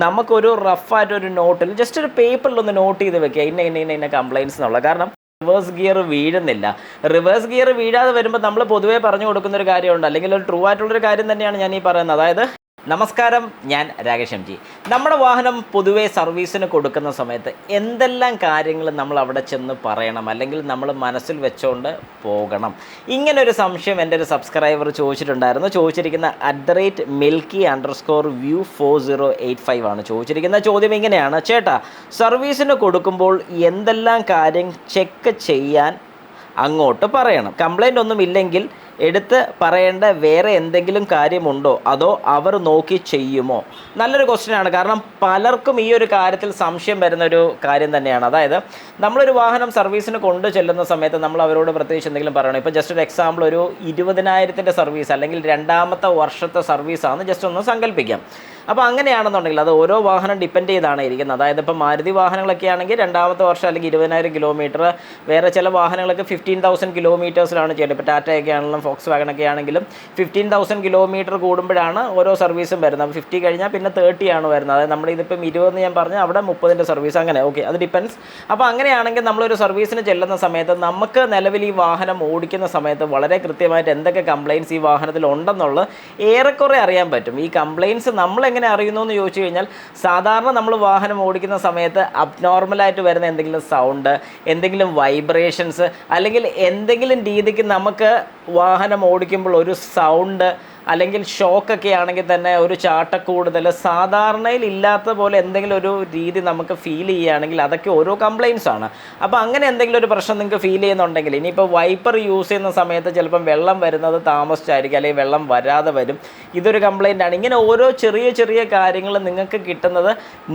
നമുക്കൊരു റഫായിട്ടൊരു നോട്ടിൽ ജസ്റ്റ് ഒരു പേപ്പറിലൊന്ന് നോട്ട് ചെയ്ത് വെക്കുക ഇന്ന കംപ്ലയിൻസ് എന്നുള്ളത്. കാരണം റിവേഴ്സ് ഗിയർ വീഴുന്നില്ല. റിവേഴ്സ് ഗിയർ വീഴാതെ വരുമ്പോൾ നമ്മൾ പൊതുവേ പറഞ്ഞു കൊടുക്കുന്ന ഒരു കാര്യമുണ്ട്, അല്ലെങ്കിൽ ഒരു ട്രൂ ആയിട്ടുള്ളൊരു കാര്യം തന്നെയാണ് ഞാൻ ഈ പറയുന്നത്. അതായത് നമസ്കാരം, ഞാൻ രാകേഷ് എം ജി. നമ്മുടെ വാഹനം പൊതുവേ സർവീസിന് കൊടുക്കുന്ന സമയത്ത് എന്തെല്ലാം കാര്യങ്ങൾ നമ്മൾ അവിടെ ചെന്ന് പറയണം, അല്ലെങ്കിൽ നമ്മൾ മനസ്സിൽ വെച്ചുകൊണ്ട് പോകണം? ഇങ്ങനൊരു സംശയം എൻ്റെ ഒരു സബ്സ്ക്രൈബർ ചോദിച്ചിട്ടുണ്ടായിരുന്നു. ചോദിച്ചിരിക്കുന്ന @milky_view4085 ആണ് ചോദിച്ചിരിക്കുന്ന ചോദ്യം ഇങ്ങനെയാണ്: ചേട്ടാ, സർവീസിന് കൊടുക്കുമ്പോൾ എന്തെല്ലാം കാര്യം ചെക്ക് ചെയ്യാൻ അങ്ങോട്ട് പറയണം? കംപ്ലൈൻ്റ് ഒന്നും ഇല്ലെങ്കിൽ എടുത്ത് പറയേണ്ട വേറെ എന്തെങ്കിലും കാര്യമുണ്ടോ, അതോ അവർ നോക്കി ചെയ്യുമോ? നല്ലൊരു ക്വസ്റ്റ്യനാണ്. കാരണം പലർക്കും ഈ ഒരു കാര്യത്തിൽ സംശയം വരുന്നൊരു കാര്യം തന്നെയാണ്. അതായത് നമ്മളൊരു വാഹനം സർവീസിന് കൊണ്ടു ചെല്ലുന്ന സമയത്ത് നമ്മൾ അവരോട് പ്രത്യേകിച്ച് എന്തെങ്കിലും പറയണം. ഇപ്പോൾ ജസ്റ്റ് ഒരു എക്സാമ്പിൾ, ഒരു 20,000 സർവീസ് അല്ലെങ്കിൽ 2ാമത്തെ വർഷത്തെ സർവീസാണ് ജസ്റ്റ് ഒന്ന് സങ്കല്പിക്കാം. അപ്പോൾ അങ്ങനെയാണെന്നുണ്ടെങ്കിൽ അത് ഓരോ വാഹനം ഡിപ്പെൻഡ് ചെയ്താണ് ഇരിക്കുന്നത്. അതായത് ഇപ്പോൾ മാരുതി വാഹനങ്ങളൊക്കെ ആണെങ്കിൽ 2ാമത്തെ വർഷം അല്ലെങ്കിൽ 20,000 കിലോമീറ്റർ, വേറെ ചില വാഹനങ്ങളൊക്കെ 15,000 കിലോമീറ്റേഴ്സിലാണ് ചെയ്യുന്നത്. ഇപ്പോൾ ടാറ്റയൊക്കെ ആണെങ്കിലും ഫോക്സ് വാഗണൊക്കെ ആണെങ്കിലും 15,000 കിലോമീറ്റർ കൂടുമ്പോഴാണ് ഓരോ സർവീസും വരുന്നത്. അപ്പോൾ 50 കഴിഞ്ഞാൽ പിന്നെ 30 ആണ് വരുന്നത്. അതായത് നമ്മൾ ഇതിപ്പം 20 ഞാൻ പറഞ്ഞാൽ അവിടെ 30ൻ്റെ സർവീസ്, അങ്ങനെ ഓക്കെ, അത് ഡിപ്പെൻസ്. അപ്പോൾ അങ്ങനെയാണെങ്കിൽ നമ്മളൊരു സർവീസിന് ചെല്ലുന്ന സമയത്ത് നമുക്ക് നിലവിൽ ഈ വാഹനം ഓടിക്കുന്ന സമയത്ത് വളരെ കൃത്യമായിട്ട് എന്തൊക്കെ കംപ്ലയിൻസ് ഈ വാഹനത്തിൽ ഉണ്ടെന്നുള്ളത് ഏറെക്കുറെ അറിയാൻ പറ്റും. ഈ കംപ്ലയിൻസ് നമ്മൾ എങ്ങനെ അറിയുന്നു എന്ന് ചോദിച്ചു കഴിഞ്ഞാൽ, സാധാരണ നമ്മൾ വാഹനം ഓടിക്കുന്ന സമയത്ത് അബ്നോർമലായിട്ട് വരുന്ന എന്തെങ്കിലും സൗണ്ട്, എന്തെങ്കിലും വൈബ്രേഷൻസ്, അല്ലെങ്കിൽ എന്തെങ്കിലും രീതിക്ക് നമുക്ക് വാഹനം ഓടിക്കുമ്പോൾ ഒരു സൗണ്ട്, അല്ലെങ്കിൽ ഷോക്കൊക്കെ ആണെങ്കിൽ തന്നെ ഒരു ചാട്ടക്കൂടുതൽ, സാധാരണയിൽ ഇല്ലാത്ത പോലെ എന്തെങ്കിലും ഒരു രീതി നമുക്ക് ഫീൽ ചെയ്യുകയാണെങ്കിൽ അതൊക്കെ ഓരോ കംപ്ലയിൻസ് ആണ്. അപ്പോൾ അങ്ങനെ എന്തെങ്കിലും ഒരു പ്രശ്നം നിങ്ങൾക്ക് ഫീൽ ചെയ്യുന്നുണ്ടെങ്കിൽ, ഇനിയിപ്പോൾ വൈപ്പർ യൂസ് ചെയ്യുന്ന സമയത്ത് ചിലപ്പം വെള്ളം വരുന്നത് താമസിച്ചായിരിക്കും, അല്ലെങ്കിൽ വെള്ളം വരാതെ വരും, ഇതൊരു കംപ്ലയിൻ്റ് ആണ്. ഇങ്ങനെ ഓരോ ചെറിയ ചെറിയ കാര്യങ്ങൾ നിങ്ങൾക്ക് കിട്ടുന്നത്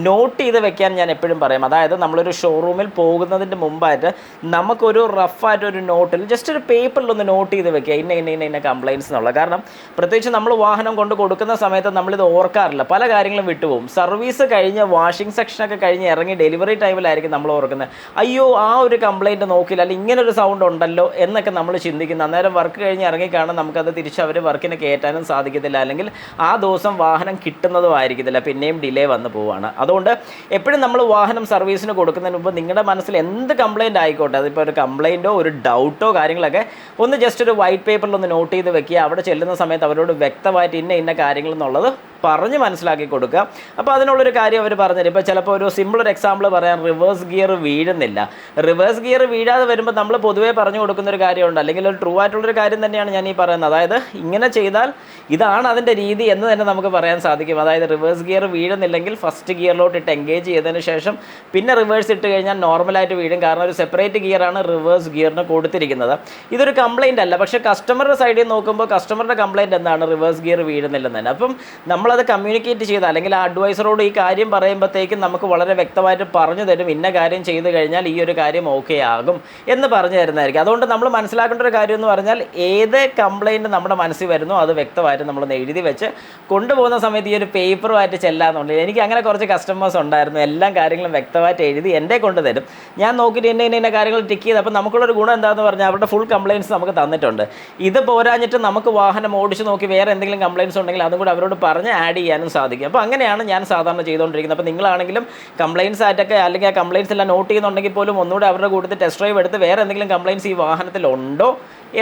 നോട്ട് ചെയ്ത് വെക്കാൻ ഞാൻ എപ്പോഴും പറയും. അതായത് നമ്മളൊരു ഷോറൂമിൽ പോകുന്നതിൻ്റെ മുമ്പായിട്ട് നമുക്കൊരു റഫായിട്ടൊരു നോട്ടിൽ ജസ്റ്റ് ഒരു പേപ്പറിലൊന്ന് നോട്ട് ചെയ്ത് വെക്കുക ഇന്ന കംപ്ലയിൻസ് എന്നുള്ളത്. കാരണം പ്രത്യേകിച്ച് നമ്മൾ വാഹനം കൊണ്ട് കൊടുക്കുന്ന സമയത്ത് നമ്മളിത് ഓർക്കാറില്ല, പല കാര്യങ്ങളും വിട്ടുപോകും. സർവീസ് കഴിഞ്ഞ് വാഷിംഗ് സെക്ഷനൊക്കെ കഴിഞ്ഞ് ഇറങ്ങി ഡെലിവറി ടൈമിലായിരിക്കും നമ്മൾ ഓർക്കുന്നത്, അയ്യോ ആ ഒരു കംപ്ലയിൻറ്റ് നോക്കില്ല, അല്ലെങ്കിൽ ഇങ്ങനൊരു സൗണ്ട് ഉണ്ടല്ലോ എന്നൊക്കെ നമ്മൾ ചിന്തിക്കുന്നത്. അന്നേരം വർക്ക് കഴിഞ്ഞ് ഇറങ്ങിക്കാണും നമുക്കത് തിരിച്ച് അവർ വർക്കിന് കയറ്റാനും സാധിക്കത്തില്ല, അല്ലെങ്കിൽ ആ ദിവസം വാഹനം കിട്ടുന്നതും ആയിരിക്കത്തില്ല, പിന്നെയും ഡിലേ വന്ന് പോവുകയാണ്. അതുകൊണ്ട് എപ്പോഴും നമ്മൾ വാഹനം സർവീസിന് കൊടുക്കുന്നതിന് മുമ്പ് നിങ്ങളുടെ മനസ്സിൽ എന്ത് കംപ്ലയിൻ്റ് ആയിക്കോട്ടെ, അതിപ്പോൾ ഒരു കംപ്ലയിൻറ്റോ ഒരു ഡൗട്ടോ കാര്യങ്ങളൊക്കെ ഒന്ന് ജസ്റ്റ് ഒരു വൈറ്റ് പേപ്പറിൽ ഒന്ന് നോട്ട് ചെയ്ത് വെക്കുക. അവിടെ ചെല്ലുന്ന സമയത്ത് അവരോട് വ്യക്തമായിട്ട് ഇന്ന കാര്യങ്ങൾ എന്നുള്ളത് പറഞ്ഞ് മനസ്സിലാക്കി കൊടുക്കുക. അപ്പോൾ അതിനുള്ളൊരു കാര്യം അവർ പറഞ്ഞുതരും. ഇപ്പോൾ ചിലപ്പോൾ ഒരു സിമ്പിൾ ഒരു എക്സാമ്പിൾ പറയാം, റിവേഴ്സ് ഗിയർ വീഴുന്നില്ല. റിവേഴ്സ് ഗിയർ വീഴാതെ വരുമ്പോൾ നമ്മൾ പൊതുവേ പറഞ്ഞു കൊടുക്കുന്നൊരു കാര്യമുണ്ട്, അല്ലെങ്കിൽ ഒരു ട്രൂ ആയിട്ടുള്ളൊരു കാര്യം തന്നെയാണ് ഞാൻ ഈ പറയുന്നത്. അതായത് ഇങ്ങനെ ചെയ്താൽ ഇതാണ് അതിൻ്റെ രീതി എന്ന് തന്നെ നമുക്ക് പറയാൻ സാധിക്കും. അതായത് റിവേഴ്സ് ഗിയർ വീഴുന്നില്ലെങ്കിൽ ഫസ്റ്റ് ഗിയറിലോട്ട് ഇട്ട് എൻഗേജ് ചെയ്തതിന് ശേഷം പിന്നെ റിവേഴ്സ് ഇട്ട് കഴിഞ്ഞാൽ നോർമലായിട്ട് വീഴും. കാരണം ഒരു സെപ്പറേറ്റ് ഗിയറാണ് റിവേഴ്സ് ഗിയറിന് കൊടുത്തിരിക്കുന്നത്. ഇതൊരു കംപ്ലയിൻ്റ് അല്ല, പക്ഷേ കസ്റ്റമറുടെ സൈഡിൽ നോക്കുമ്പോൾ കസ്റ്റമറുടെ കംപ്ലയിൻറ്റ് എന്താണ്, റിവേഴ്സ് ഗിയർ വീഴുന്നില്ലെന്ന് തന്നെ. അപ്പം നമ്മളത് കമ്മ്യൂണിക്കേറ്റ് ചെയ്ത്, അല്ലെങ്കിൽ ആ അഡ്വൈസറോട് ഈ കാര്യം പറയുമ്പോഴത്തേക്കും നമുക്ക് വളരെ വ്യക്തമായിട്ട് പറഞ്ഞു തരും, ഇന്ന കാര്യം ചെയ്ത് കഴിഞ്ഞാൽ ഈ ഒരു കാര്യം ഓക്കെ ആകും എന്ന് പറഞ്ഞു തരുന്നതായിരിക്കും. അതുകൊണ്ട് നമ്മൾ മനസ്സിലാക്കേണ്ട ഒരു കാര്യം എന്ന് പറഞ്ഞാൽ, ഏത് കംപ്ലയിൻറ്റ് നമ്മുടെ മനസ്സിൽ വരുന്നോ അത് വ്യക്തമായിട്ട് നമ്മളൊന്ന് എഴുതി വെച്ച് കൊണ്ടുപോകുന്ന സമയത്ത് ഈ ഒരു പേപ്പറുമായിട്ട് ചെല്ലാന്നുണ്ടെങ്കിൽ, എനിക്ക് അങ്ങനെ കുറച്ച് കസ്റ്റമേഴ്സ് ഉണ്ടായിരുന്നു, എല്ലാ കാര്യങ്ങളും വ്യക്തമായിട്ട് എഴുതി എൻ്റെ കൊണ്ട് തരും. ഞാൻ നോക്കിയിട്ട് ഇന്ന കാര്യങ്ങൾ ടിക്ക് ചെയ്ത്, അപ്പോൾ നമുക്കുള്ളൊരു ഗുണം എന്താണെന്ന് പറഞ്ഞാൽ അവരുടെ ഫുൾ കംപ്ലയിൻറ്റ്സ് നമുക്ക് തന്നിട്ടുണ്ട്. ഇത് പോരാഞ്ഞിട്ട് നമുക്ക് വാഹനം ഓടിച്ച് നോക്കി വേറെ എന്തെങ്കിലും കംപ്ലയിൻറ്റ്സ് ഉണ്ടെങ്കിൽ അതും കൂടെ അവരോട് പറഞ്ഞ് ആഡ് ചെയ്യാനും സാധിക്കും. അപ്പോൾ അങ്ങനെയാണ് ഞാൻ സാധാരണ ചെയ്തുകൊണ്ടിരിക്കുന്നത്. അപ്പോൾ നിങ്ങളാണെങ്കിലും കംപ്ലയിൻസ് ആയിട്ടൊക്കെ, അല്ലെങ്കിൽ ആ കംപ്ലയിൻസ് എല്ലാം നോട്ട് ചെയ്യുന്നുണ്ടെങ്കിൽ പോലും ഒന്നുകൂടെ അവരുടെ കൂട്ടത്തിൽ ടെസ്റ്റ് ഡ്രൈവ് എടുത്ത് വേറെ എന്തെങ്കിലും കംപ്ലയിൻസ് ഈ വാഹനത്തിലുണ്ടോ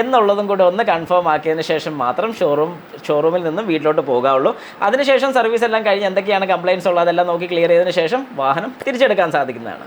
എന്നുള്ളതും കൂടെ ഒന്ന് കൺഫേം ആക്കിയതിന് ശേഷം മാത്രം ഷോറൂമിൽ നിന്ന് വീട്ടിലോട്ട് പോകാവുള്ളൂ. അതിനുശേഷം സർവീസ് എല്ലാം കഴിഞ്ഞ് എന്തൊക്കെയാണ് കംപ്ലയിൻസ് ഉള്ളത് അതെല്ലാം നോക്കി ക്ലിയർ ചെയ്തതിന് ശേഷം വാഹനം തിരിച്ചെടുക്കാൻ സാധിക്കുന്നതാണ്.